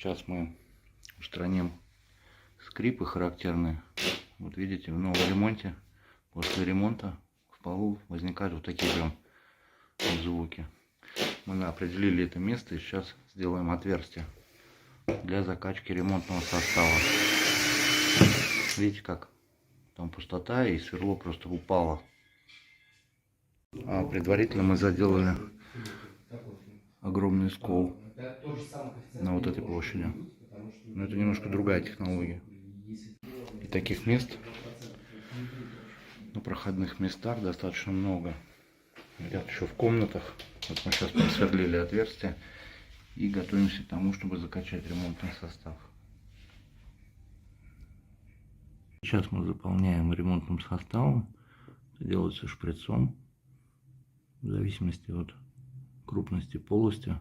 Сейчас мы устраним скрипы характерные. Вот видите, в новом ремонте, после ремонта в полу возникают вот такие прям звуки. Мы определили это место и сейчас сделаем отверстие для закачки ремонтного состава. Видите, как там пустота и сверло просто упало. А предварительно мы заделали огромный скол на вот этой площади. Но это немножко другая технология. И таких мест на проходных местах достаточно много. Ряд еще в комнатах. Вот мы сейчас просверлили отверстие и готовимся к тому, чтобы закачать ремонтный состав. Сейчас мы заполняем ремонтным составом. Это делается шприцом. В зависимости от крупности полости